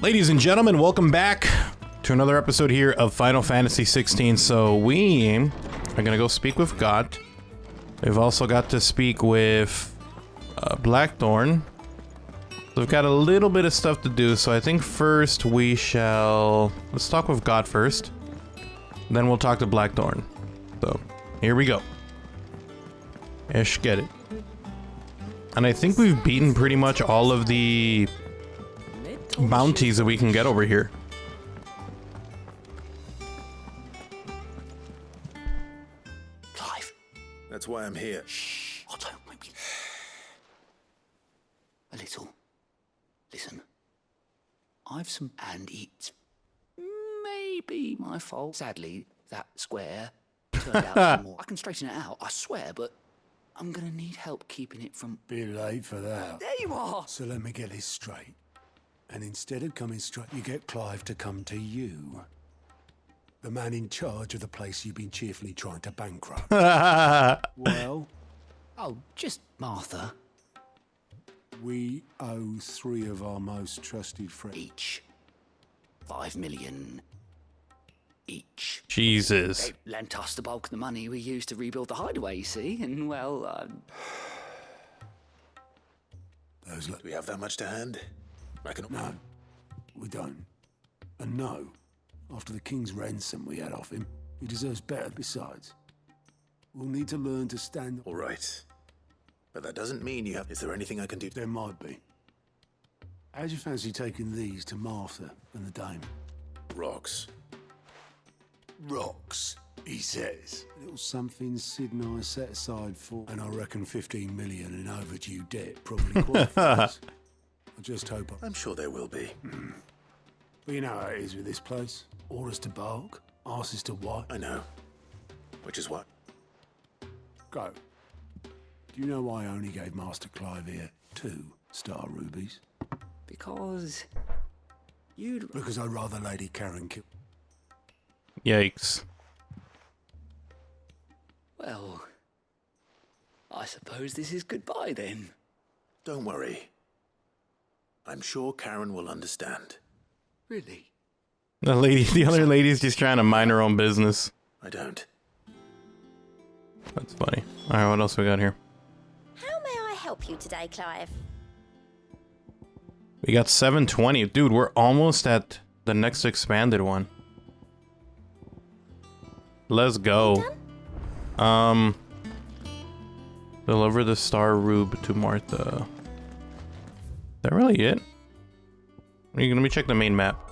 Ladies and gentlemen, welcome back to another episode here of Final Fantasy XVI. So we are gonna go speak with God. We've also got to speak with Blackthorn. So we've got a little bit of stuff to do, so I think first we shall... Let's talk with God first. Then we'll talk to Blackthorn. So, here we go. Ish, get it. And I think we've beaten pretty much all of the bounties that we can get over here. Clive. That's why I'm here. Shh. Oh, don't make me... A little. Listen. I've some... And it's... maybe my fault. Sadly, that square turned out some more. I can straighten it out, I swear, but... I'm gonna need help keeping it from... Be late for that. There you are! So let me get this straight. And instead of coming straight, you get Clive to come to you. The man in charge of the place you've been cheerfully trying to bankrupt. Well? Oh, just Martha. We owe 3 of our most trusted friends. Each. 5 million. Each. Jesus. They lent us the bulk of the money we used to rebuild the hideaway, you see, and well, Do we have that much to hand? No, we don't. And no, after the king's ransom we had off him, he deserves better besides. We'll need to learn to stand... All right. But that doesn't mean you have... Is there anything I can do? There might be. How'd you fancy taking these to Martha and the dame? Rocks. Rocks, he says. A little something Sid and I set aside for, and I reckon 15 million in overdue debt probably qualifies. I just hope I'm sure there will be. But you know how it is with this place. Orders to bark, asses to what? I know. Which is what? Go. Do you know why I only gave Master Clive here 2 star rubies? because you'd... Because I'd rather Lady Karen kill... Yikes. Well, I suppose this is goodbye then. Don't worry. I'm sure Karen will understand. Really? The other lady's just trying to mind her own business. I don't. That's funny. Alright, what else we got here? How may I help you today, Clive? We got 720. Dude, we're almost at the next expanded one. Let's go. Deliver the star rube to Martha. Is that really it? Let me check the main map.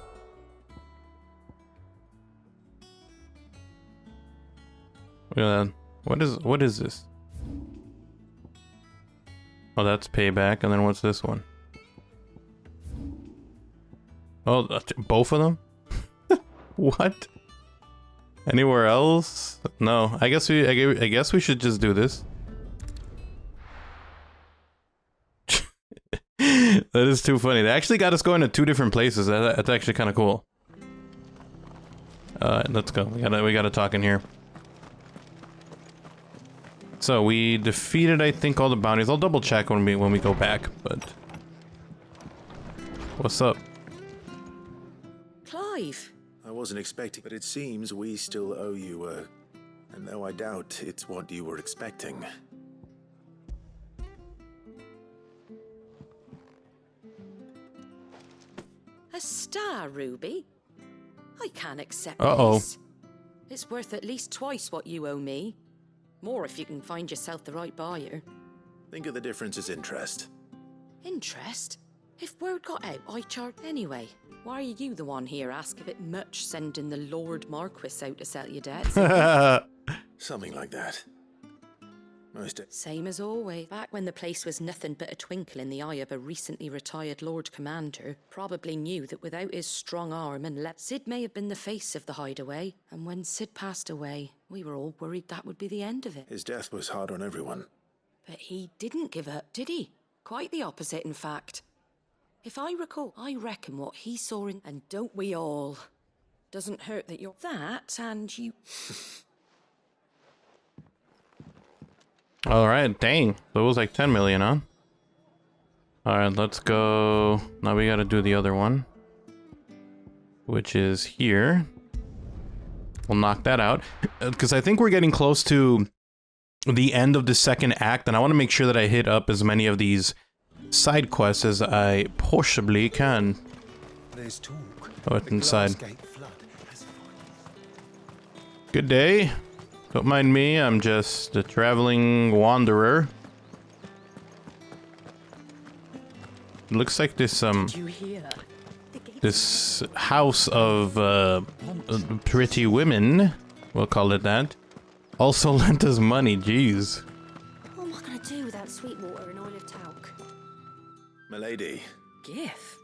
Look at that. What is this? Oh, that's payback, and then what's this one? Oh, both of them? What? Anywhere else? No. I guess we should just do this. That is too funny. They actually got us going to 2 different places. That's actually kind of cool. Let's go. We gotta talk in here. So we defeated, I think, all the bounties. I'll double check when we go back. But what's up, Clive? I wasn't expecting, but it seems we still owe you and though I doubt it's what you were expecting. A star ruby? I can't accept Uh-oh. this. It's worth at least twice what you owe me. More if you can find yourself the right buyer. Think of the difference as interest. Interest? If word got out, I charge anyway. Why are you the one here asking if it much sending the Lord Marquis out to sell your debts? Something like that. Most... Same as always. Back when the place was nothing but a twinkle in the eye of a recently retired Lord Commander, probably knew that without his strong arm and Sid may have been the face of the hideaway. And when Sid passed away, we were all worried that would be the end of it. His death was hard on everyone. But he didn't give up, did he? Quite the opposite, in fact. If I recall, I reckon what he saw in... And don't we all? Doesn't hurt that you're that, and you... Alright, dang. So it was like 10 million, huh? Alright, let's go. Now we gotta do the other one. which is here. We'll knock that out, because I think we're getting close to the end of the second act, and I want to make sure that I hit up as many of these side quests as I possibly can. There's talk. Oh, it's The inside. Glassgate flood has Good day. Don't mind me, I'm just a traveling wanderer. It looks like this, Did you hear? this house of, pretty women, we'll call it that, also lent us money, jeez. What am I gonna do without Sweetwater and Olive Talc? Milady, Gif.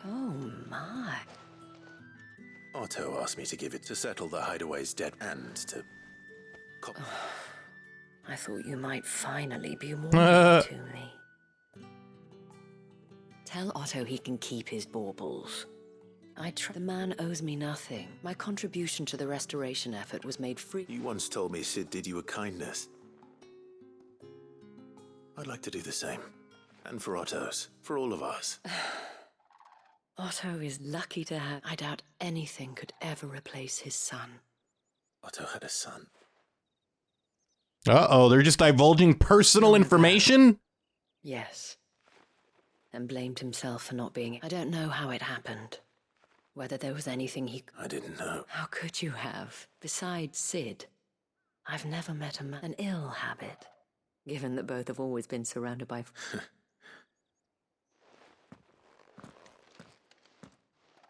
Oh my. Otto asked me to give it to settle the Hideaway's debt and to... I thought you might finally be more to me. Tell Otto he can keep his baubles. The man owes me nothing. My contribution to the restoration effort was made free. You once told me Sid did you a kindness. I'd like to do the same. And for Otto's. For all of us. Otto is lucky to have... I doubt anything could ever replace his son. Otto had a son. Uh-oh, they're just divulging personal information? Yes. And blamed himself for not being... I don't know how it happened. Whether there was anything he... I didn't know. How could you have? Besides Sid, I've never met a man... An ill habit. Given that both have always been surrounded by...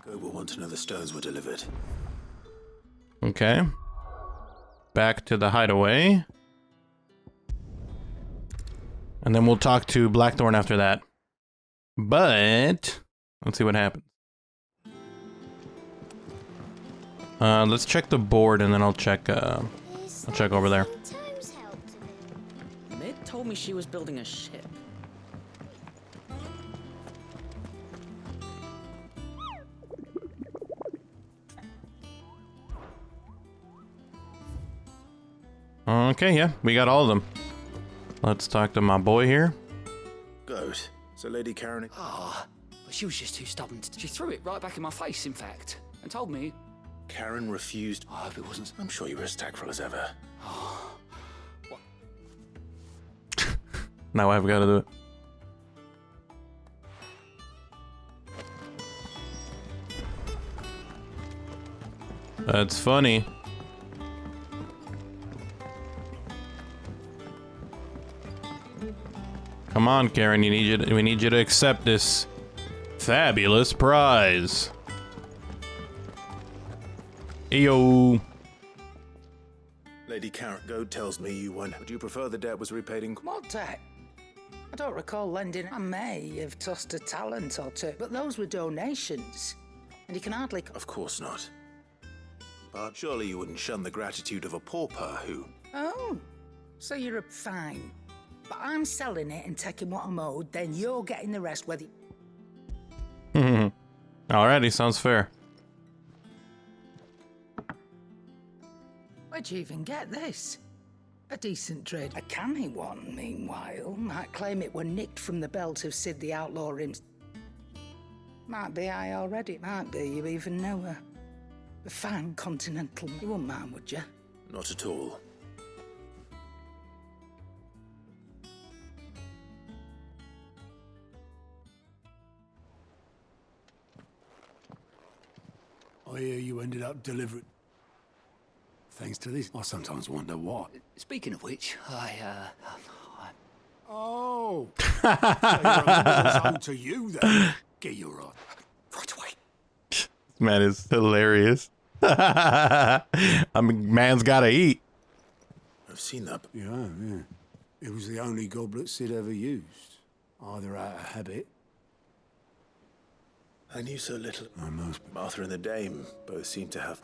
Go will want to know the stones were delivered. Okay. Back to the hideaway. And then we'll talk to Blackthorn after that. But let's see what happens. Let's check the board and then I'll check over there. Mid told me she was building a ship. Okay, yeah, we got all of them. Let's talk to my boy here. Goat. So Lady Karen... Ah, but she was just too stubborn. She threw it right back in my face, in fact, and told me... Karen refused... I hope it wasn't... I'm sure you were as tactful as ever. Now I've got to do it. That's funny. Come on, Karen, we need you to accept this fabulous prize. Eyo. Lady Karen, Goat tells me you won. Would you prefer the debt was repaid in... What debt? I don't recall lending. I may have tossed a talent or two, but those were donations. And you can hardly... Of course not. But surely you wouldn't shun the gratitude of a pauper who... Oh, so you're a... Fine. But I'm selling it and taking what I'm owed, then you're getting the rest whether... Alrighty, sounds fair. Where'd you even get this? A decent trade. A canny one, meanwhile, might claim it were nicked from the belt of Sid the Outlaw himself. Might be I already. Might be you even know her. A fine continental... You wouldn't mind, would you? Not at all. I hear you ended up delivering... Thanks to this, I sometimes wonder what. Speaking of which, Oh! So you're owed to you then? Get your right. right away. This man is hilarious. I mean, man's gotta eat. I've seen that. Yeah. It was the only goblet Sid ever used. Either out of habit... I knew so little. I must... Martha and the Dame both seem to have...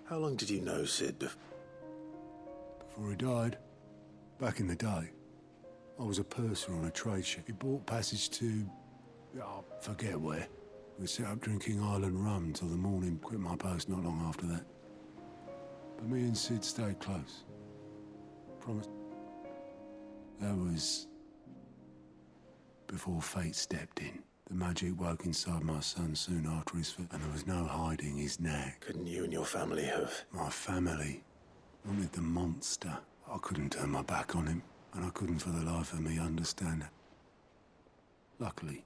How long did you know Sid? Before he died, back in the day, I was a purser on a trade ship. He bought passage to... oh, forget where. We set up drinking Island rum till the morning. Quit my post not long after that. But me and Sid stayed close. Promise. That was... before fate stepped in. The magic woke inside my son soon after his fit, and there was no hiding his knack. Couldn't you and your family have? My family wanted the monster. I couldn't turn my back on him, and I couldn't for the life of me understand it. Luckily,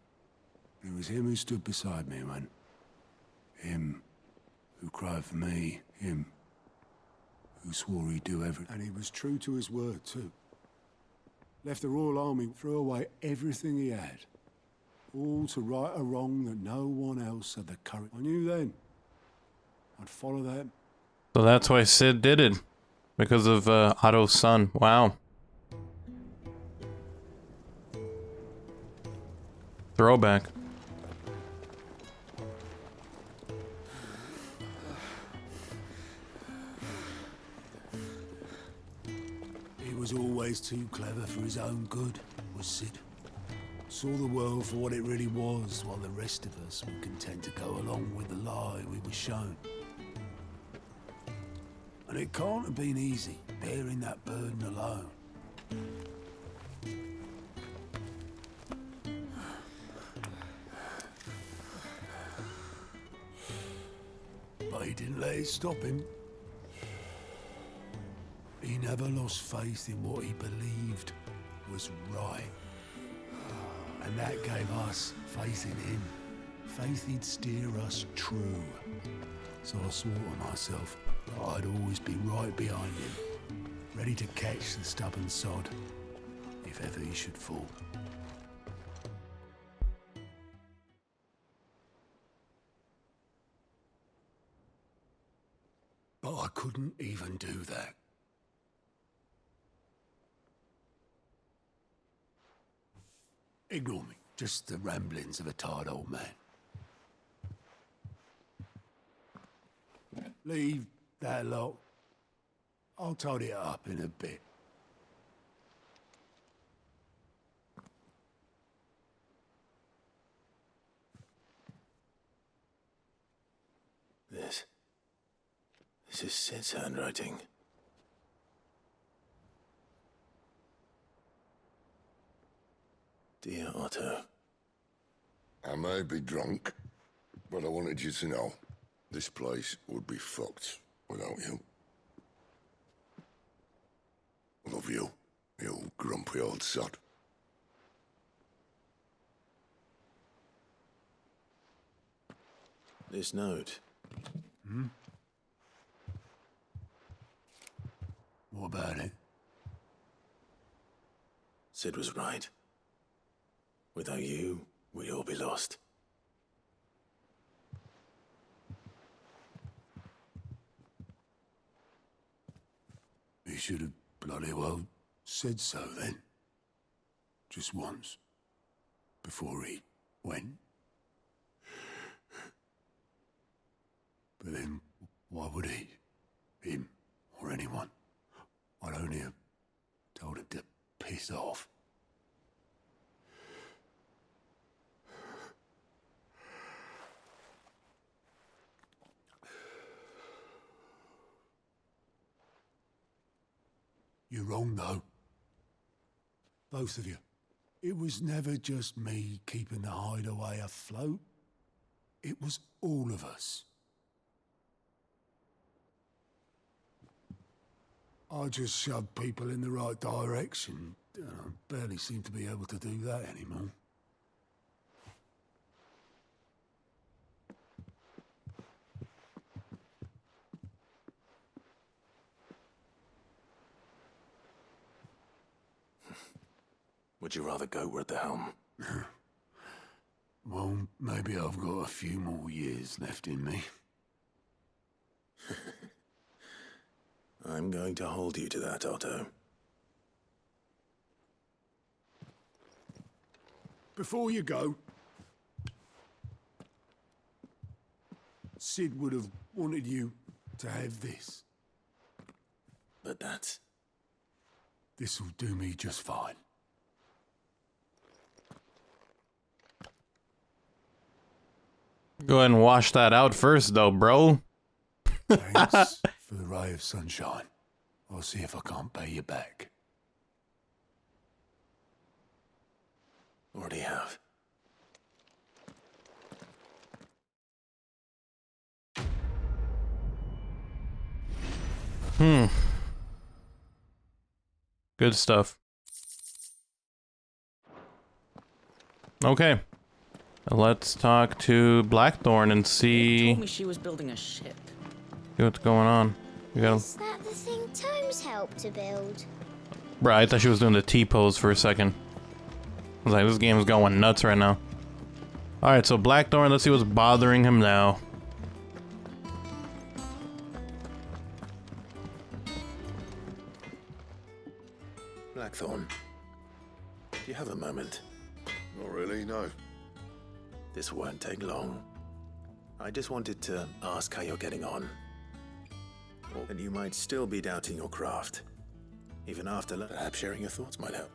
it was him who stood beside me when... Him who cried for me, him who swore he'd do everything. And he was true to his word, too. Left the Royal Army, threw away everything he had. All to right a wrong that no one else had the courage. I knew then I'd follow them. So that's why Sid did it. Because of Otto's son. Wow. Throwback. He was always too clever for his own good, was Sid. Saw the world for what it really was, while the rest of us were content to go along with the lie we were shown. And it can't have been easy, bearing that burden alone. But he didn't let it stop him. He never lost faith in what he believed was right. And that gave us faith in him. Faith he'd steer us true. So I swore to myself that I'd always be right behind him, ready to catch the stubborn sod, if ever he should fall. But I couldn't even do that. Ignore me. Just the ramblings of a tired old man. Leave that lot. I'll tidy it up in a bit. This is Sid's handwriting. Dear Otto. I may be drunk, but I wanted you to know this place would be fucked without you. Love you, you grumpy old sod. This note. What about it? Sid was right. Without you, we'd all be lost. He should have bloody well said so then. Just once. Before he went. But then, why would he? Him, or anyone? I'd only have told him to piss off. You're wrong, though. Both of you. It was never just me keeping the hideaway afloat. It was all of us. I just shoved people in the right direction. I barely seem to be able to do that anymore. Would you rather go at the helm? Well, maybe I've got a few more years left in me. I'm going to hold you to that, Otto. Before you go, Sid would have wanted you to have this. But that's... This'll do me just fine. Go ahead and wash that out first, though, bro. Thanks for the ray of sunshine. I'll see if I can't pay you back. Already have. Good stuff. Okay. Let's talk to Blackthorn and see Told me she was building a ship. what's going on. We got. Is that the thing Tomes helped to build? Bruh, I thought she was doing the T-pose for a second. I was like, this game's going nuts right now. Alright, so Blackthorn, let's see what's bothering him now. Blackthorn, do you have a moment? Not really, no. This won't take long. I just wanted to ask how you're getting on. And you might still be doubting your craft. Even after perhaps sharing your thoughts might help.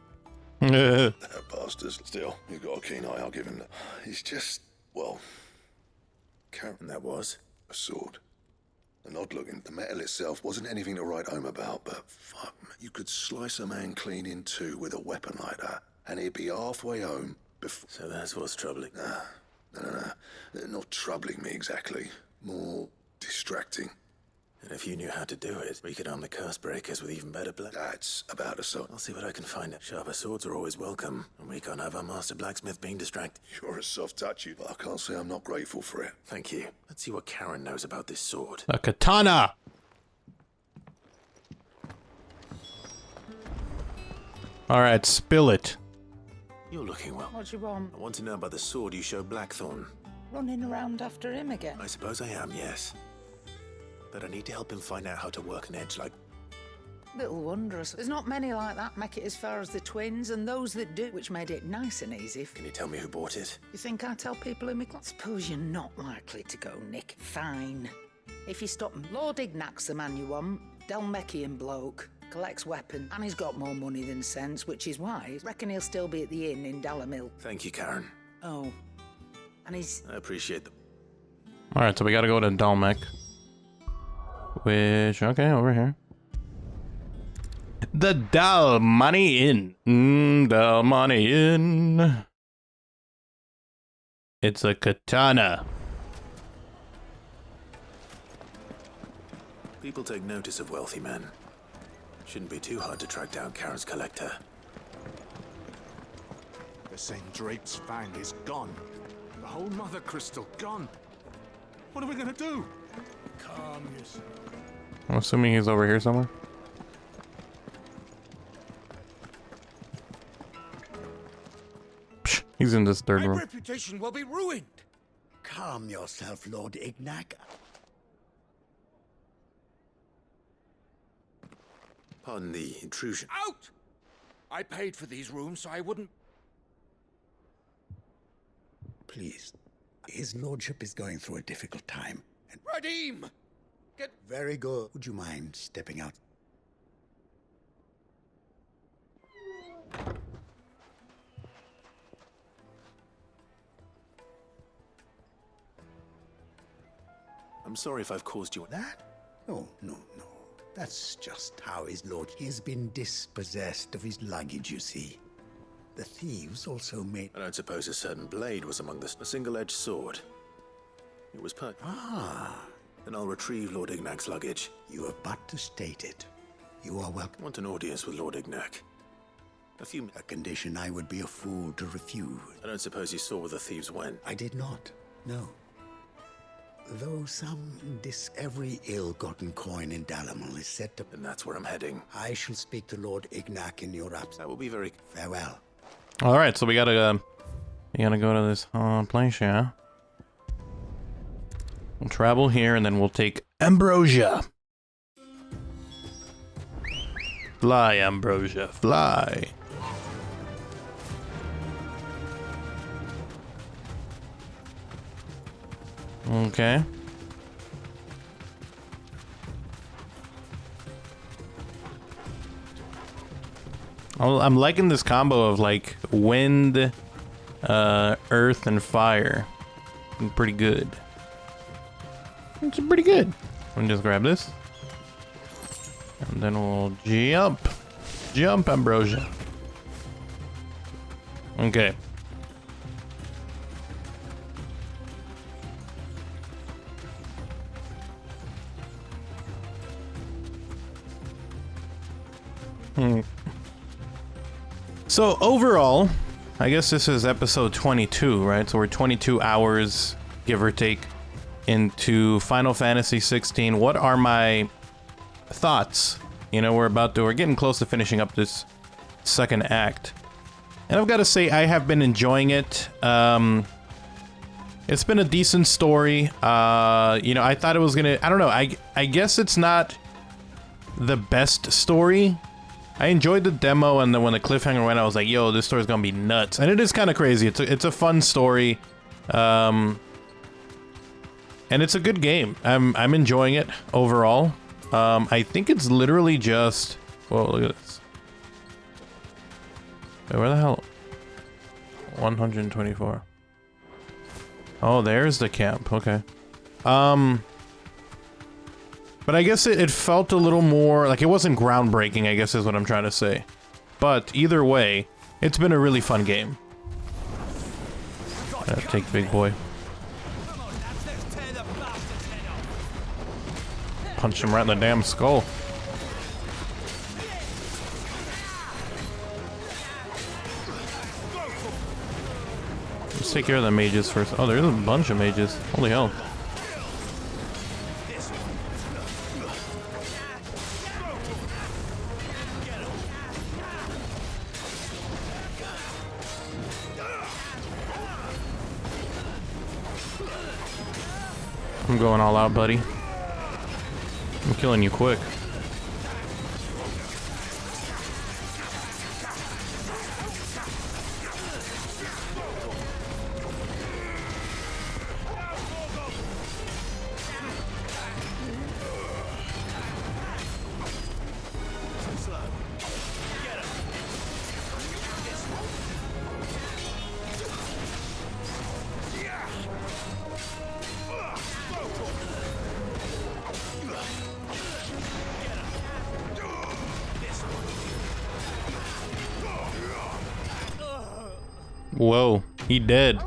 That bastard, still, you've got a keen eye, I'll give him that. He's just, well, And that was? a sword. An odd looking. The metal itself wasn't anything to write home about, but fuck, man, you could slice a man clean in two with a weapon like that, and he'd be halfway home before. So that's what's troubling. No. They're not troubling me exactly. More distracting. And if you knew how to do it, we could arm the curse breakers with even better blade. That's about a sort. I'll see what I can find. Sharper swords are always welcome, and we can't have our master blacksmith being distracted. You're a soft touch, you, but I can't say I'm not grateful for it. Thank you. Let's see what Karen knows about this sword. A katana! Alright, spill it. You're looking well. What do you want? I want to know about the sword you showed Blackthorn. Running around after him again? I suppose I am, yes. But I need to help him find out how to work an edge like... Little wondrous. There's not many like that make it as far as the twins, and those that do, which made it nice and easy. Can you tell me who bought it? You think I tell people in my class? Suppose you're not likely to go, Nick. Fine. If you stop him, Lord Ignac's the man you want. Dalmekian bloke. Collects weapons, and he's got more money than sense, which is why I reckon he'll still be at the inn in Dalamil. Thank you, Karen. Oh. And he's... I appreciate them. Alright, so we gotta go to Dalmek. Which, okay, over here. The Dal Money Inn. Dal Money Inn. It's a katana. People take notice of wealthy men. Shouldn't be too hard to track down Karen's collector. The same Drake's found is gone. The whole Mother Crystal gone. What are we gonna do? Calm yourself. I'm assuming he's over here somewhere. Psh, he's in this third My room. reputation will be ruined. Calm yourself, Lord Ignac. Pardon the intrusion. Out! I paid for these rooms so I wouldn't... Please. His lordship is going through a difficult time. And Radim! Get... very good. Would you mind stepping out? I'm sorry if I've caused you... That? Oh, no. That's just how his lord... He has been dispossessed of his luggage, you see. The thieves also made... I don't suppose a certain blade was among a single-edged sword. It was put. Ah. Then I'll retrieve Lord Ignac's luggage. You have but to state it. You are welcome. I want an audience with Lord Ignac. A condition I would be a fool to refuse. I don't suppose you saw where the thieves went. I did not, no. Though every ill-gotten coin in Dalamil is said to... And that's where I'm heading. I shall speak to Lord Ignac in your absence. That will be very... Farewell. Alright, so we gotta go to this place, yeah? We'll travel here, and then we'll take Ambrosia. Fly, Ambrosia, fly. Okay. I'm liking this combo of like wind, earth, and fire. Pretty good. It's pretty good. Let me just grab this. And then we'll jump. Jump, Ambrosia. Okay. So overall, I guess this is episode 22, right? So we're 22 hours, give or take, into Final Fantasy 16. What are my thoughts? You know, we're getting close to finishing up this second act. And I've got to say, I have been enjoying it. It's been a decent story. You know, I thought it was gonna, I don't know, I guess it's not the best story. I enjoyed the demo, and then when the cliffhanger went, I was like, yo, this story's gonna be nuts. And it is kind of crazy. It's a fun story. And it's a good game. I'm enjoying it overall. I think it's literally just, whoa, look at this. Wait, where the hell? 124. Oh, there's the camp. Okay. But I guess it felt a little more like it wasn't groundbreaking, I guess is what I'm trying to say. But either way, it's been a really fun game. Take big boy. Punch him right in the damn skull. Let's take care of the mages first. Oh, there's a bunch of mages. Holy hell. I'm going all out, buddy. I'm killing you quick. Whoa, he dead.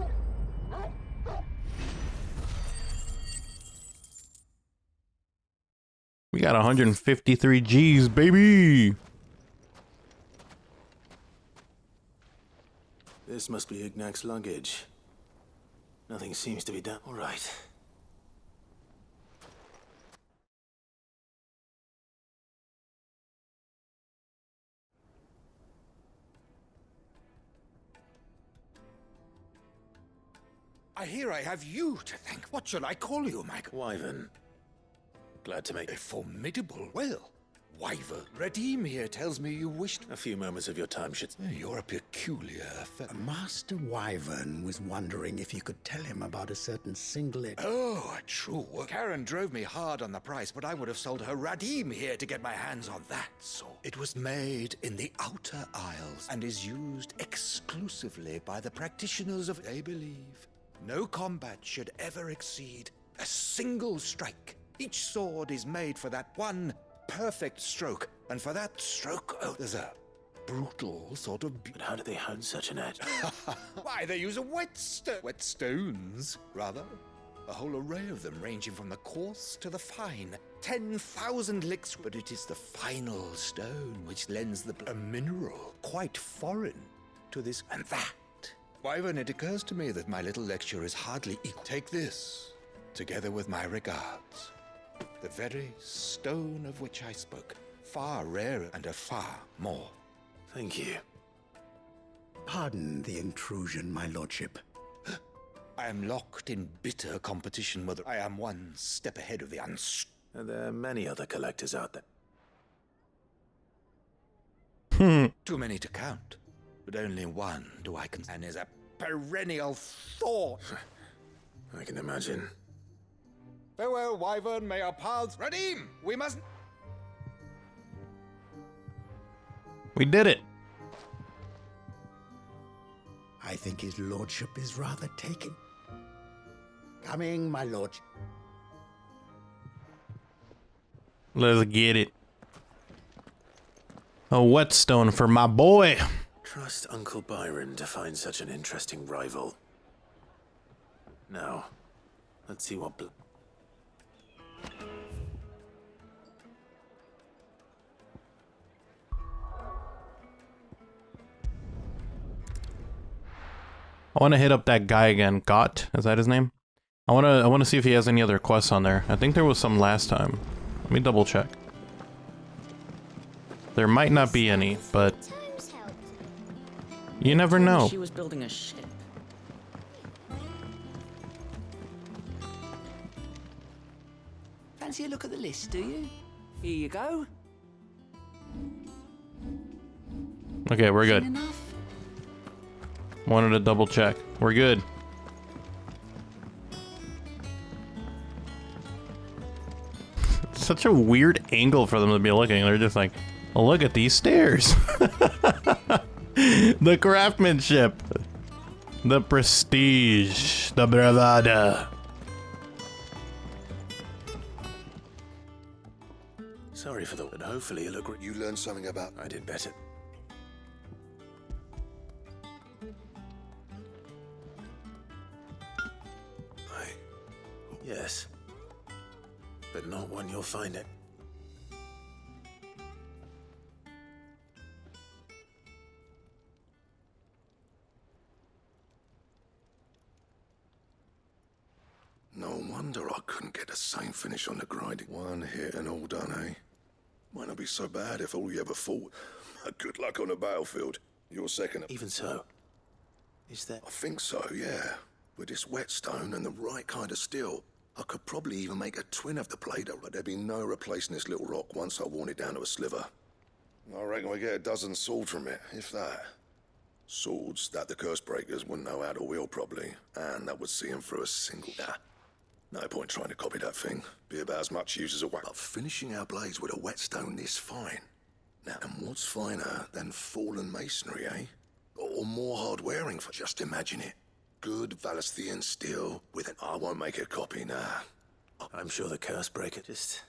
We got 153 G's, baby. This must be Ignac's luggage. Nothing seems to be done. All right. I hear I have you to thank. What shall I call you, Michael? Wyvern. Glad to make A formidable. Well, Wyvern. Redeem here tells me you wished. a few moments of your time should... You're a peculiar fellow. Master Wyvern was wondering if you could tell him about a certain singlet. Oh, true. Karen drove me hard on the price, but I would have sold her Radim here to get my hands on that sword. It was made in the Outer Isles and is used exclusively by the practitioners of... They believe no combat should ever exceed a single strike. Each sword is made for that one perfect stroke, and for that stroke, oh, there's a brutal sort of... But how do they hone such an edge? Why, they use a whetstones, rather. A whole array of them, ranging from the coarse to the fine. 10,000 licks, but it is the final stone which lends a mineral quite foreign to this and that. Wyvern, it occurs to me that my little lecture is hardly equal. Take this, together with my regards. The very stone of which I spoke. Far rarer and a far more. Thank you. Pardon the intrusion, my lordship. I am locked in bitter competition with... I am one step ahead of the And there are many other collectors out there. Too many to count. But only one do I consider, and is a perennial thought. I can imagine. Farewell, Wyvern, may our paths... Radim, we must... We did it. I think his lordship is rather taken. Coming, my lordship. Let's get it. A whetstone for my boy. Trust Uncle Byron to find such an interesting rival. Now, let's see what... I want to hit up that guy again. Gott, is that his name? I want to see if he has any other quests on there. I think there was some last time. Let me double check. There might not be any, but you never know. She was building a ship. Fancy a look at the list, do you? Here you go. Okay, we're good. Enough? Wanted to double check. We're good. Such a weird angle for them to be looking. They're just like, oh, look at these stairs. The craftsmanship. The prestige. The bravada. Sorry for the... But hopefully it'll look... You learned something about... I did better. Yes. But not one you'll find it. No wonder I couldn't get the same finish on the grinding. One hit and all done, eh? Might not be so bad if all you ever fought. Good luck on the battlefield. You're second. Even so, is that... I think so, yeah. With this whetstone and the right kind of steel, I could probably even make a twin of the blade, but there'd be no replacing this little rock once I worn it down to a sliver. I reckon we get a dozen swords from it, if that. Swords that the curse breakers wouldn't know how to wield properly, and that would see them through a single... Nah. No point trying to copy that thing. Be about as much use as a whack. But finishing our blades with a whetstone this fine. Now, and what's finer than fallen masonry, eh? Or more hard-wearing, for just imagine it. Good Valesthian steel with an... I won't make a copy, nah. I'm sure the curse breaker just...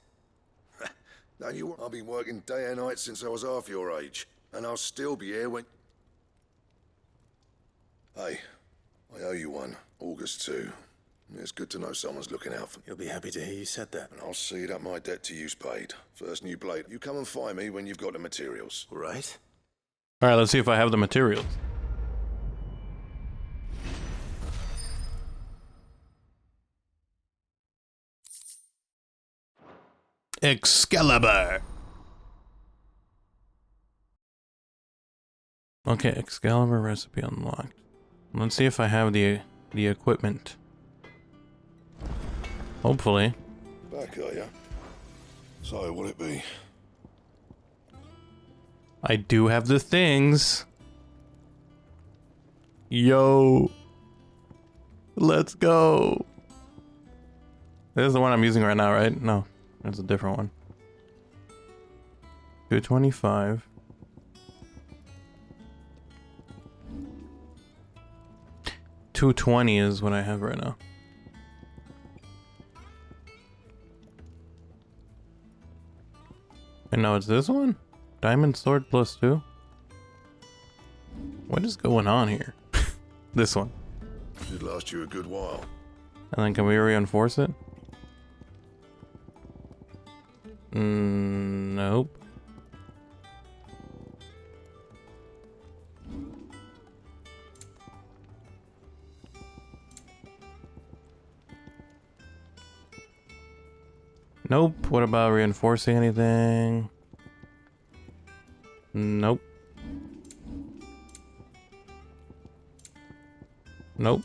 No, you won't. I've been working day and night since I was half your age. And I'll still be here when... Hey, I owe you one. August 2. It's good to know someone's looking out for me. You'll be happy to hear you said that. And I'll see that my debt to you's paid. First new blade. You come and find me when you've got the materials. Right? All right, let's see if I have the materials. Excalibur. Okay, Excalibur recipe unlocked. Let's see if I have the equipment. Hopefully. Back, are ya? So, will it be? I do have the things. Yo. Let's go. This is the one I'm using right now, right? No, that's a different one. 225. $220 is what I have right now. And now it's this one? Diamond sword +2? What is going on here? This one. Should last you a good while. And then can we reinforce it? Nope. Nope. What about reinforcing anything? Nope. Nope.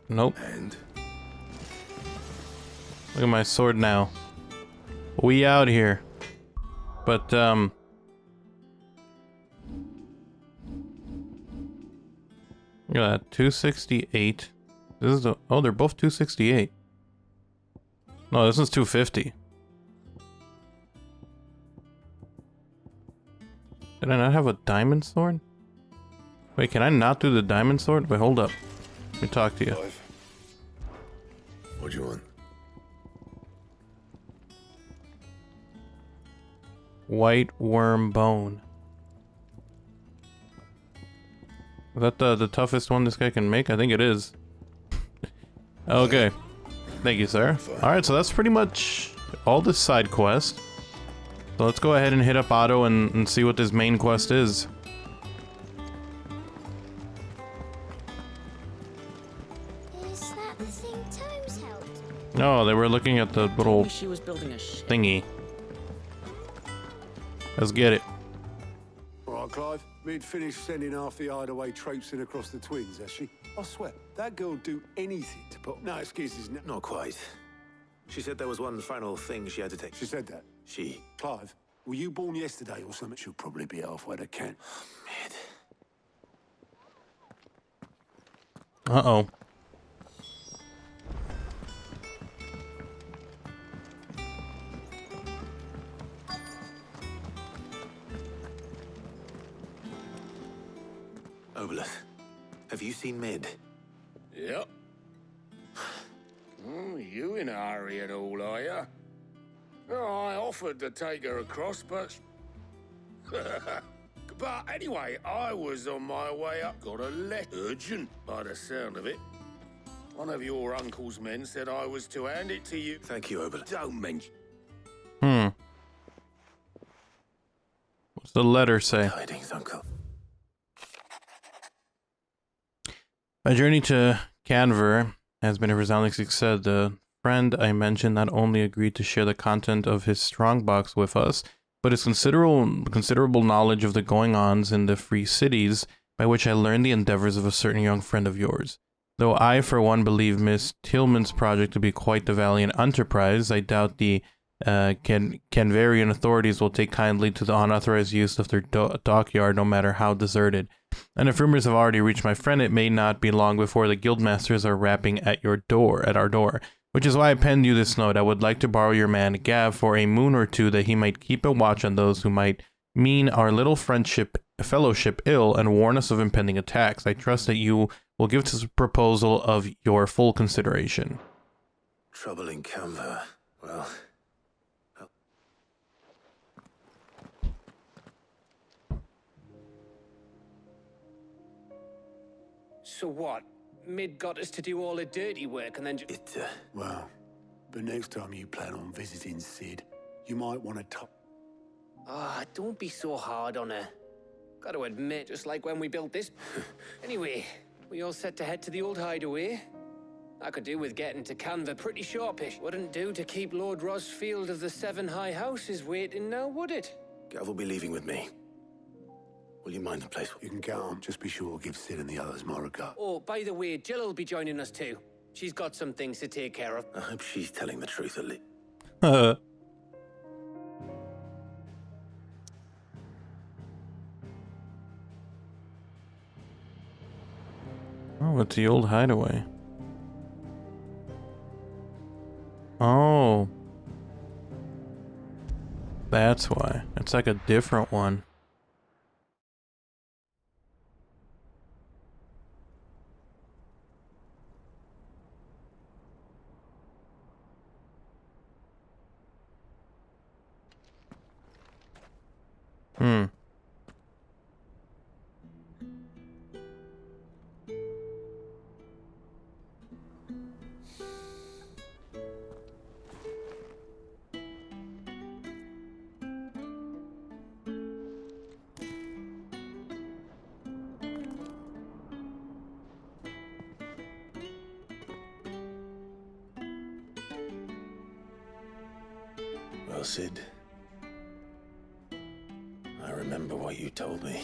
Nope. And? Look at my sword now. We out here. But, look at that. 268. This is the... Oh, they're both 268. No, this one's 250. Did I not have a diamond sword? Wait, can I not do the diamond sword? Wait, hold up. Let me talk to you. What do you want? White worm bone. Is that the toughest one this guy can make? I think it is. Okay. Thank you, sir. Alright, so that's pretty much all this side quest. So let's go ahead and hit up Otto and see what this main quest is. I think Tomes helped. No, they were looking at the little She was building a ship. thingy. Let's get it. All right, Clive. Mid finished sending half the hideaway traipsing across the twins, has she? I swear, that girl'd do anything to put... No excuses. Not quite. She said there was one final thing she had to take. She said that? She. Clive, were you born yesterday or something? She'll probably be halfway to Kent. Mid. Uh-oh. Obolus, have you seen Mid? Yep. Oh, you in a hurry at all, are you? Oh, I offered to take her across, but... But anyway, I was on my way up. Got a letter. Urgent, by the sound of it. One of your uncle's men said I was to hand it to you. Thank you, Obolus. Don't mention... What's the letter say? Tidings, Uncle. My journey to Canver has been a resounding success. The friend I mentioned not only agreed to share the content of his strongbox with us, but his considerable knowledge of the going-ons in the free cities, by which I learned the endeavors of a certain young friend of yours. Though I, for one, believe Miss Tillman's project to be quite the valiant enterprise, I doubt the Canverian authorities will take kindly to the unauthorized use of their dockyard, no matter how deserted. And if rumors have already reached my friend, it may not be long before the guildmasters are rapping at our door. Which is why I penned you this note. I would like to borrow your man Gav for a moon or two, that he might keep a watch on those who might mean our little fellowship ill and warn us of impending attacks. I trust that you will give this proposal of your full consideration. Trouble in Canva. Well... So what? Mid got us to do all the dirty work and then Well, but next time you plan on visiting Sid, you might want to talk... Ah, don't be so hard on her. Got to admit, just like when we built this... Anyway, we all set to head to the old hideaway. I could do with getting to Canva pretty sharpish. Wouldn't do to keep Lord Rosfield of the Seven High Houses waiting now, would it? Gav will be leaving with me. Will you mind the place? You can count on. Just be sure to give Sid and the others my regard. Oh, by the way, Jill will be joining us too. She's got some things to take care of. I hope she's telling the truth, Ali. Oh, it's the old hideaway. Oh. That's why. It's like a different one. Well, Sid, I remember what you told me.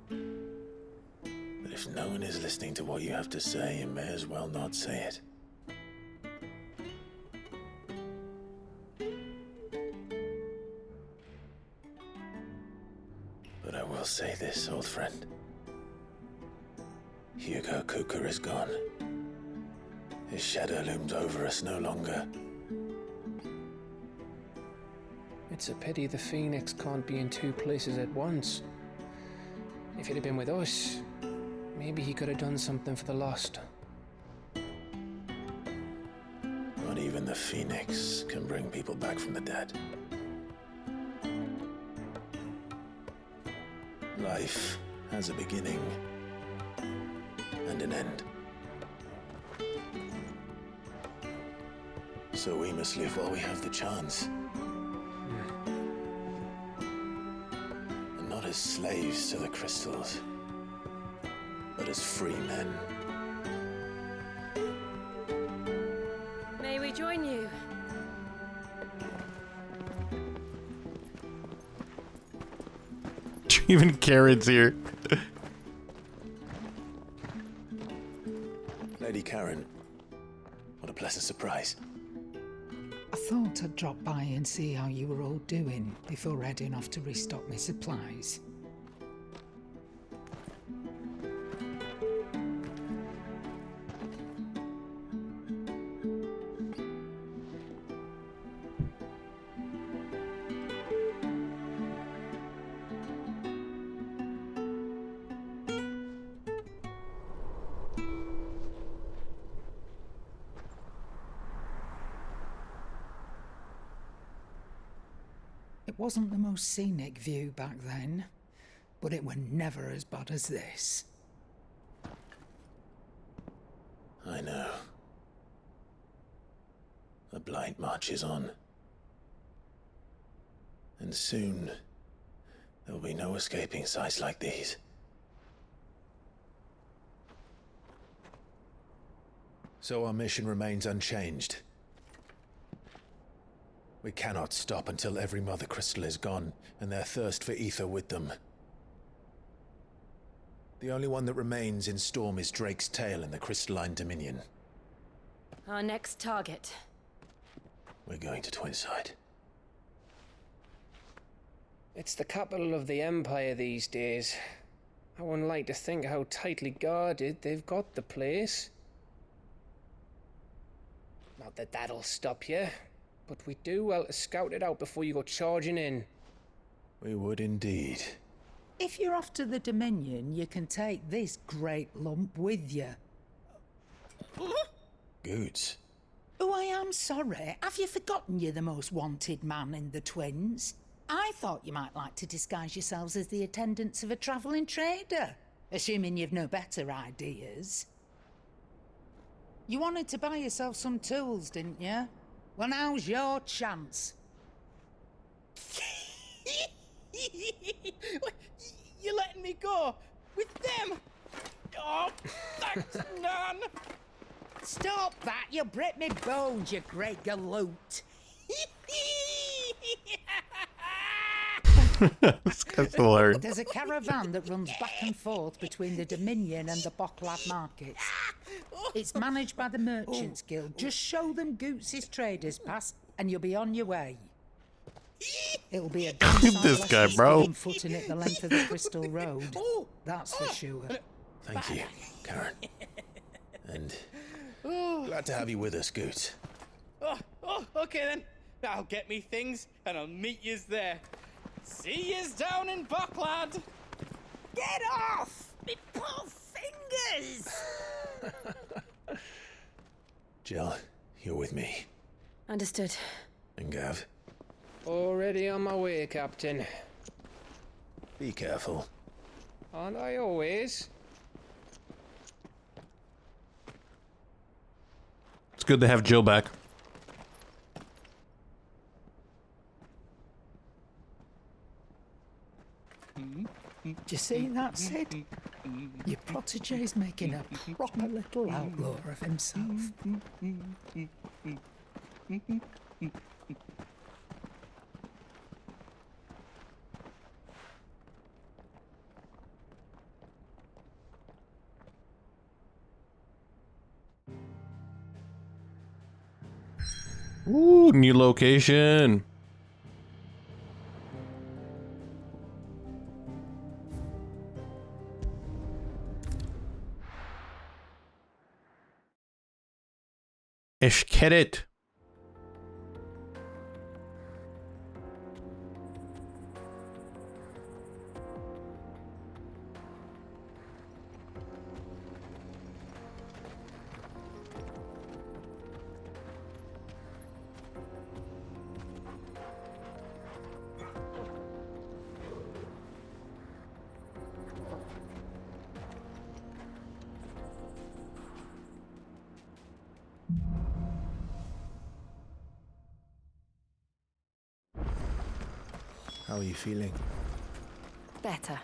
But if no one is listening to what you have to say, you may as well not say it. But I will say this, old friend. Hugo Cooker is gone. His shadow looms over us no longer. It's a pity the Phoenix can't be in two places at once. If he'd have been with us, maybe he could have done something for the lost. Not even the Phoenix can bring people back from the dead. Life has a beginning and an end. So we must live while we have the chance. And not as slaves to the crystals, but as free men. Even Karen's here. Lady Karen, what a pleasant surprise. I thought I'd drop by and see how you were all doing before heading off to restock my supplies. It wasn't the most scenic view back then, but it were never as bad as this. I know. The Blight marches on. And soon, there'll be no escaping sights like these. So our mission remains unchanged. We cannot stop until every Mother Crystal is gone, and their thirst for ether with them. The only one that remains in Storm is Drake's tail in the Crystalline Dominion. Our next target. We're going to Twinside. It's the capital of the Empire these days. I wouldn't like to think how tightly guarded they've got the place. Not that that'll stop you, but we do well to scout it out before you go charging in. We would indeed. If you're off to the Dominion, you can take this great lump with you. Goods. Oh, I am sorry. Have you forgotten you're the most wanted man in the Twins? I thought you might like to disguise yourselves as the attendants of a travelling trader, assuming you've no better ideas. You wanted to buy yourself some tools, didn't you? Well, now's your chance. You're letting me go with them? Oh, thanks, Nan. Stop that! You'll break me bones, you great galoot. This guy's hilarious. There's a caravan that runs back and forth between the Dominion and the Bocklad markets. It's managed by the Merchants Guild. Just show them Goots' traders pass, and you'll be on your way. It'll be a damn sight This less guy, risky bro. than footing it the length of the Crystal Road. That's for sure. Thank you, Karen. And glad to have you with us, Goots. Okay then. I'll get me things and I'll meet yous there. See yous down in Bocklad. Get off! Me poor fingers! Jill, you're with me. Understood. And Gav, Already on my way, Captain. be careful. Aren't I always? It's good to have Jill back. Do you see that, Sid? Your protege's making a proper little outlaw of himself. Ooh, new location. Ishkeret. How are you feeling? Better.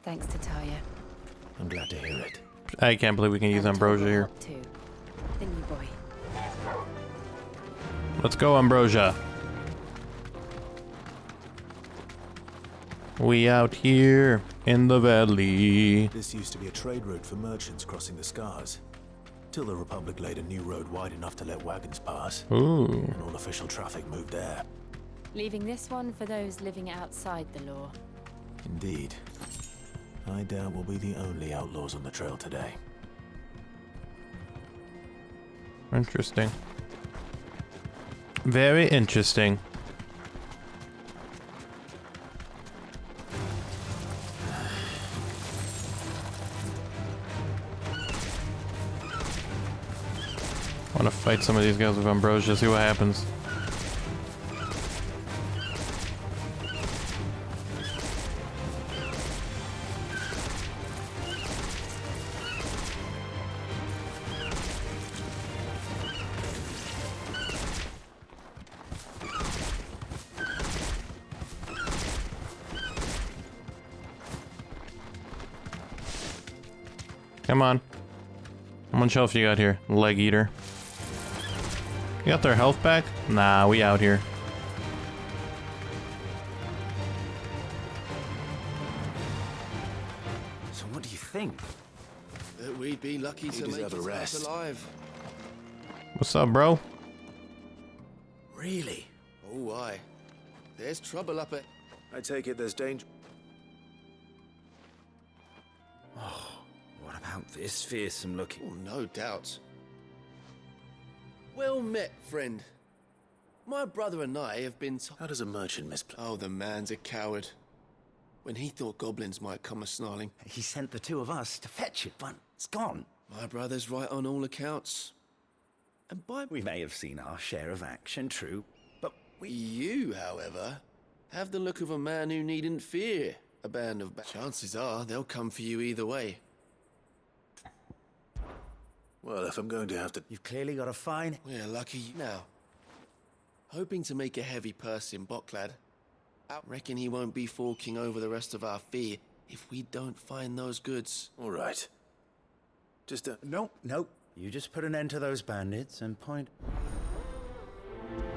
Thanks to Talia. I'm glad to hear it. I can't believe we can use Ambrosia here. Too. The new boy. Let's go, Ambrosia. We out here in the valley. This used to be a trade route for merchants crossing the Scars. Till the Republic laid a new road wide enough to let wagons pass. Ooh. And all official traffic moved there. Leaving this one for those living outside the law. Indeed. I doubt we'll be the only outlaws on the trail today. Interesting. Very interesting. I want to fight some of these guys with Ambrosia, see what happens. Come on. How much health you got here, leg eater? You got their health back? Nah, we out here. So what do you think? That we'd be lucky to make it out alive. What's up, bro? Really? Oh, aye. There's trouble up at... I take it there's danger. Oh, what about this fearsome looking? Oh, no doubt. Well met, friend. My brother and I have been... How does a merchant misplay? Oh, the man's a coward. When he thought goblins might come a-snarling... He sent the two of us to fetch it, but it's gone. My brother's right on all accounts. And by... We may have seen our share of action, true, but we... You, however, have the look of a man who needn't fear a band of... Chances are they'll come for you either way. Well, if I'm going to have to... You've clearly got a fine... We're lucky now. Hoping to make a heavy purse in Bocklad. I reckon he won't be forking over the rest of our fee if we don't find those goods. All right. Just Nope. You just put an end to those bandits and point...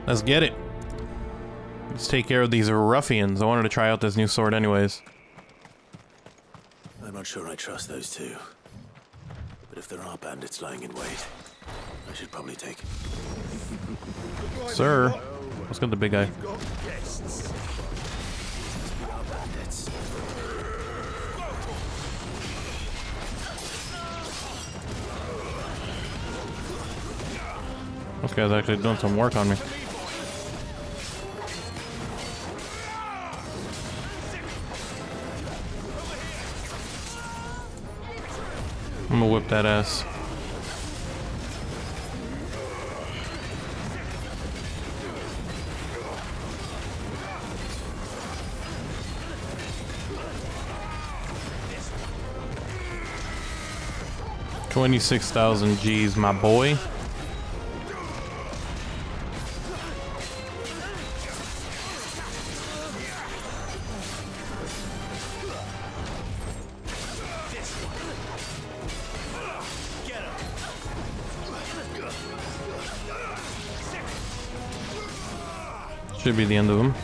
Let's get it. Let's take care of these ruffians. I wanted to try out this new sword anyways. I'm not sure I trust those two. But if there are bandits lying in wait, I should probably take it. Sir, let's get the big guy. This guy's actually doing some work on me. I'm gonna whip that ass. $26,000 G's, my boy. Should be the end of them.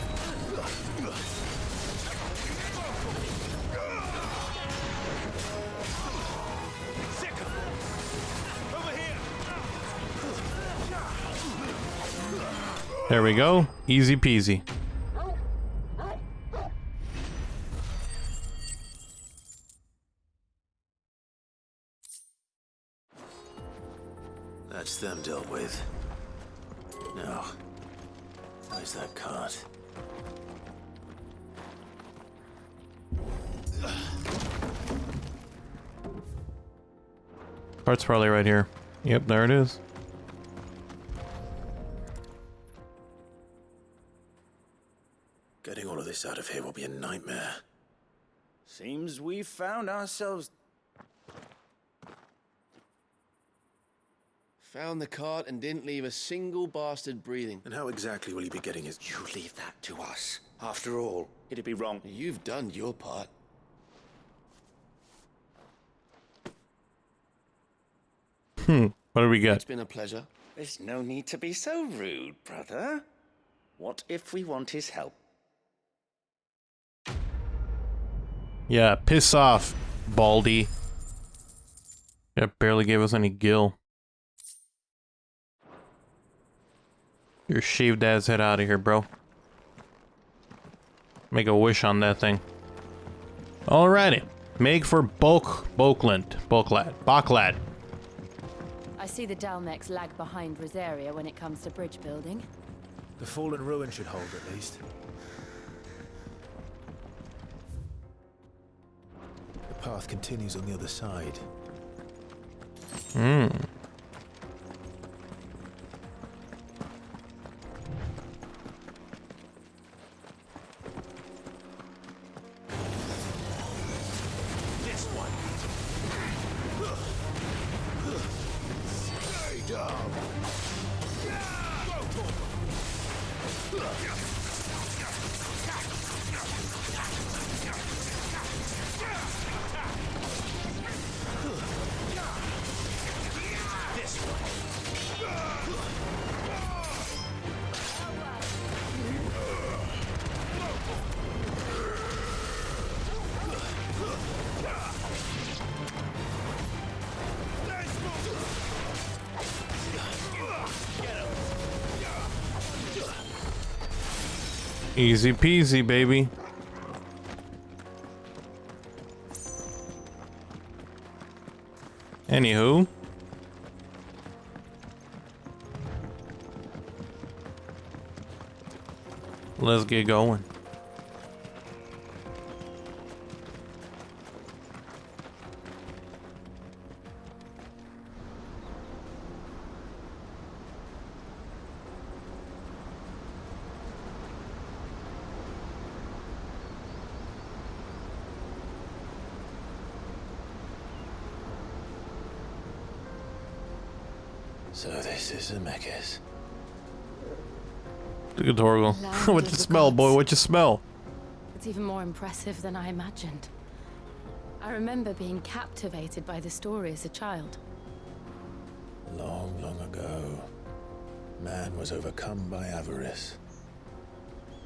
There we go. Easy peasy. That's them dealt with. Now, where's that cart? Cart's probably right here. Yep, there it is. Getting all of this out of here will be a nightmare. Seems we've found ourselves... Found the cart and didn't leave a single bastard breathing. And how exactly will he be getting his... You leave that to us. After all, it'd be wrong. You've done your part. What do we got? It's been a pleasure. There's no need to be so rude, brother. What if we want his help? Yeah, piss off, Baldy. Yeah, barely gave us any gill. Your shaved ass head out of here, bro. Make a wish on that thing. Alrighty. Make for Boklad. I see the Dalmex lag behind Rosaria when it comes to bridge building. The fallen ruin should hold at least. The path continues on the other side. Hmm. This one. Stay down. This Easy peasy, baby. Anywho. Let's get going. So this is Zemeckis. Look at Torgal. What you smell, boy? What you smell? It's even more impressive than I imagined. I remember being captivated by the story as a child. Long, long ago, man was overcome by avarice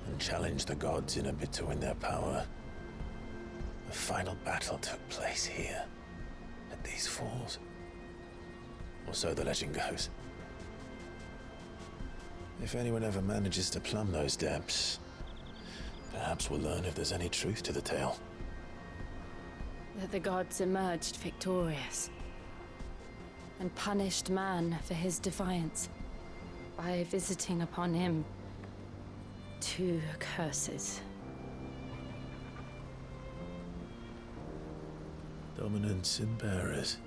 and challenged the gods in a bid to win their power. The final battle took place here, at these falls. Or so the legend goes. If anyone ever manages to plumb those depths, perhaps we'll learn if there's any truth to the tale. That the gods emerged victorious and punished man for his defiance by visiting upon him 2 curses. Dominance and bearers.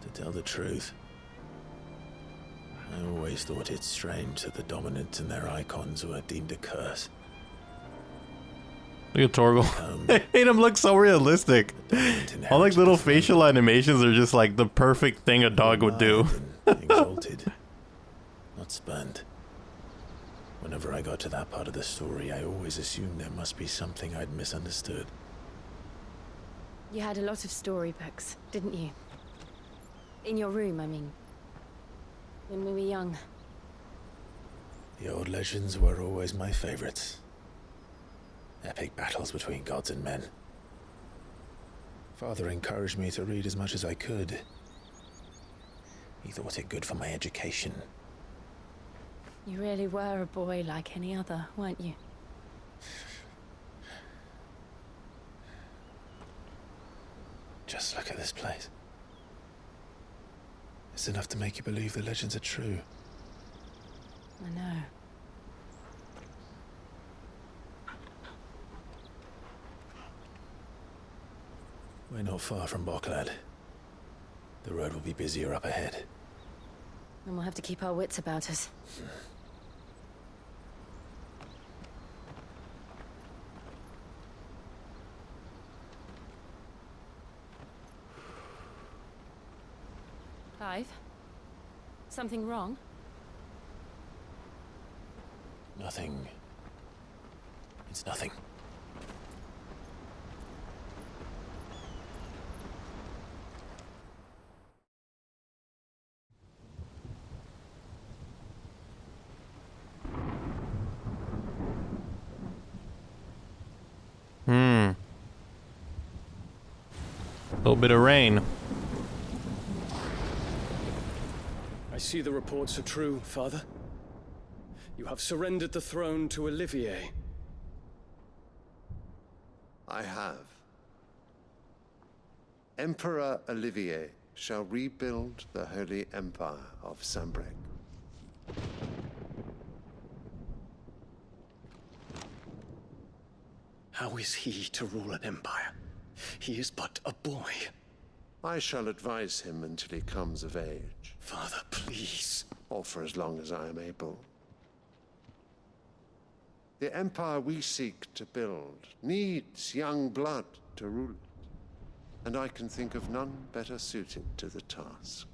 To tell the truth, I always thought it strange that the dominant and their icons were deemed a curse. Look at Torgal. They made him look so realistic. All like little facial animations are just like the perfect thing a dog would do. Exalted, not spurned. Whenever I got to that part of the story, I always assumed there must be something I'd misunderstood. You had a lot of storybooks, didn't you? In your room, I mean. When we were young. The old legends were always my favorites. Epic battles between gods and men. Father encouraged me to read as much as I could. He thought it good for my education. You really were a boy like any other, weren't you? Just look at this place. It's enough to make you believe the legends are true. I know. We're not far from Boklad. The road will be busier up ahead. And we'll have to keep our wits about us. Clive? Something wrong? Nothing. It's nothing. A little bit of rain. I see the reports are true, Father. You have surrendered the throne to Olivier. I have. Emperor Olivier shall rebuild the Holy Empire of Sambrec. How is he to rule an empire? He is but a boy. I shall advise him until he comes of age. Father, please. Or for as long as I am able. The empire we seek to build needs young blood to rule it. And I can think of none better suited to the task.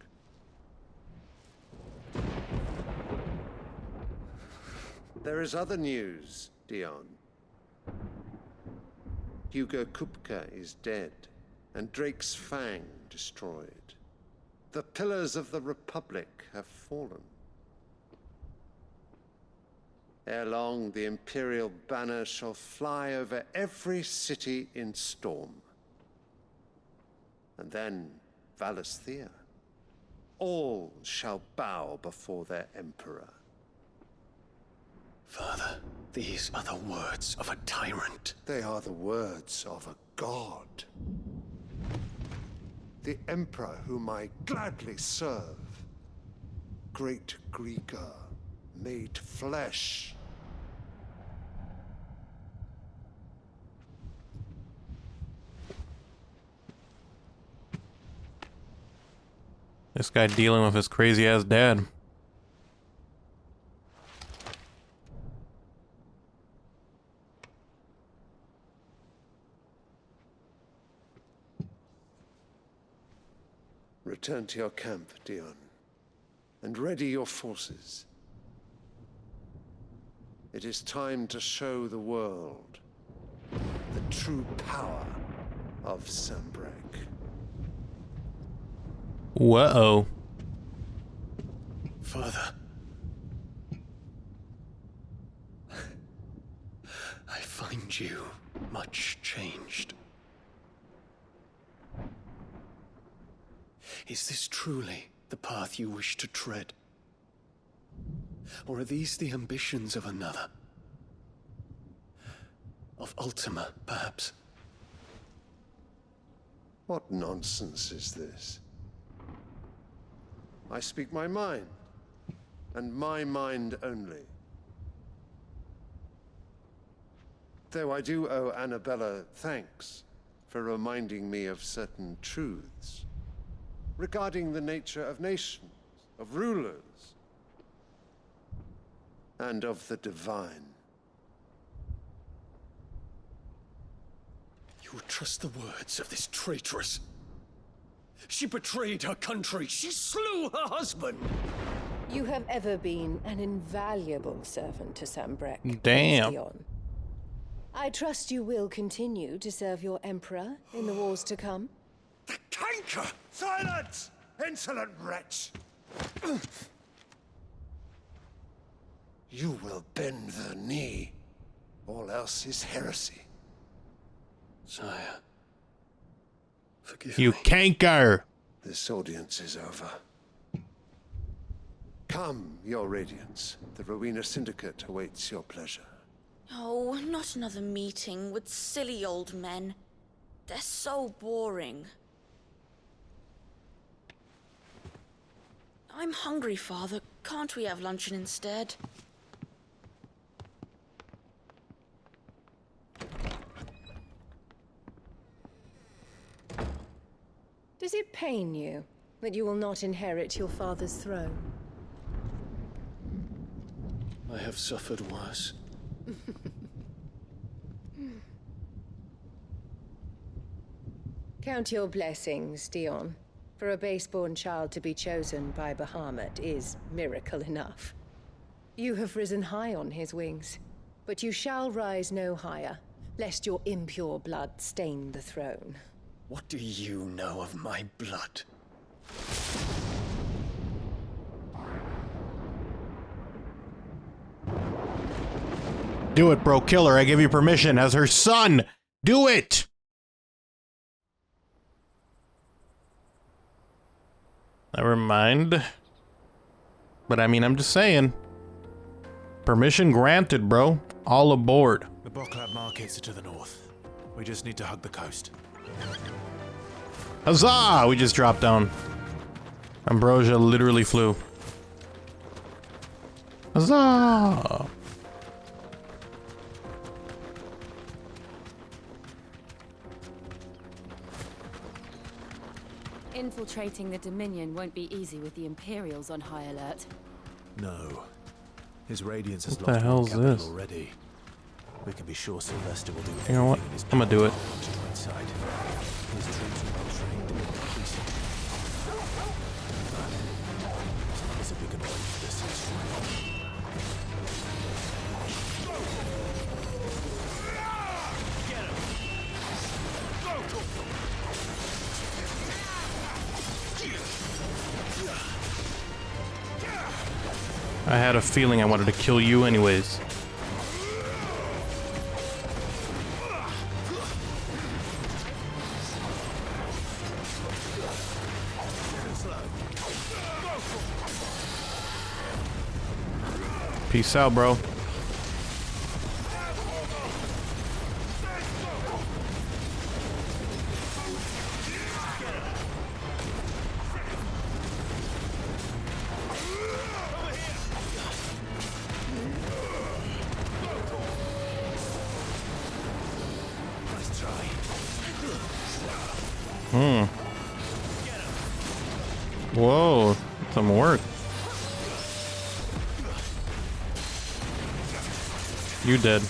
There is other news, Dion. Hugo Kupka is dead, and Drake's Fang destroyed. The pillars of the Republic have fallen. Ere long, the Imperial banner shall fly over every city in Storm. And then Valisthea. All shall bow before their Emperor. Father, these are the words of a tyrant. They are the words of a god. The Emperor whom I gladly serve. Great Greeker, made flesh. This guy dealing with his crazy ass dad. Return to your camp, Dion, and ready your forces. It is time to show the world the true power of Sambrec. Whoa. Father. I find you much changed. Is this truly the path you wish to tread? Or are these the ambitions of another? Of Ultima, perhaps? What nonsense is this? I speak my mind, and my mind only. Though I do owe Annabella thanks for reminding me of certain truths regarding the nature of nations, of rulers, and of the divine. You would trust the words of this traitress? She betrayed her country. She slew her husband. You have ever been an invaluable servant to Sambrec. Damn. Dion. I trust you will continue to serve your emperor in the wars to come. The canker! Silence! Insolent wretch! You will bend the knee. All else is heresy. Sire, forgive you me. canker! This audience is over. Come, your radiance. The Rowena Syndicate awaits your pleasure. Oh, not another meeting with silly old men. They're so boring. I'm hungry, Father. Can't we have luncheon instead? Does it pain you that you will not inherit your father's throne? I have suffered worse. Count your blessings, Dion. For a base-born child to be chosen by Bahamut is miracle enough. You have risen high on his wings, but you shall rise no higher, lest your impure blood stain the throne. What do you know of my blood? Do it, bro. Kill her. I give you permission as her son. Do it! Never mind. But I mean, I'm just saying. Permission granted, bro. All aboard. The Boklab markets are to the north. We just need to hug the coast. Huzzah! We just dropped down. Ambrosia literally flew. Huzzah! Infiltrating the Dominion won't be easy with the Imperials on high alert. No. His Radiance has What the lost hell one is capital this? already. We can be sure Sylvester will do You know what? everything in his I'm gonna do it. power to try and side. His troops are well trained and increasing. But there's a bigger point for this. I had a feeling I wanted to kill you anyways. Peace out, bro. Whoa, some work. You dead.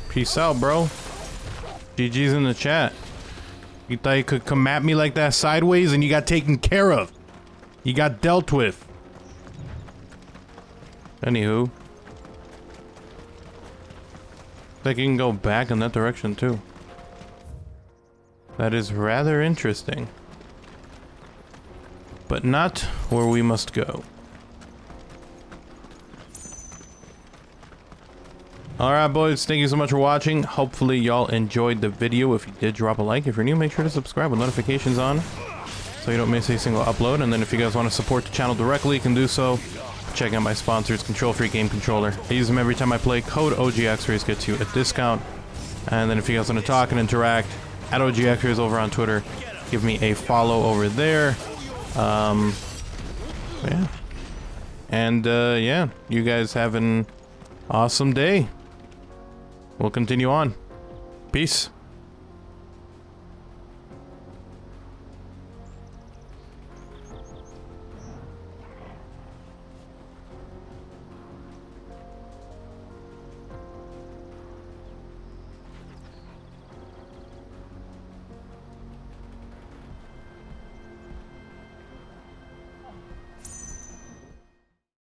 Peace out, bro. GG's in the chat. You thought you could come at me like that sideways and you got taken care of. You got dealt with. Anywho. I think you can go back in that direction too. That is rather interesting. But not where we must go. Alright boys, thank you so much for watching. Hopefully y'all enjoyed the video. If you did, drop a like. If you're new, make sure to subscribe with notifications on so you don't miss a single upload. And then if you guys want to support the channel directly, you can do so. Check out my sponsors, Control Freak Game Controller. I use them every time I play. Code OGXRAYZ gets you a discount. And then if you guys want to talk and interact, at OGXRAYZ over on Twitter, give me a follow over there. Yeah. And yeah, you guys have an awesome day. We'll continue on. Peace.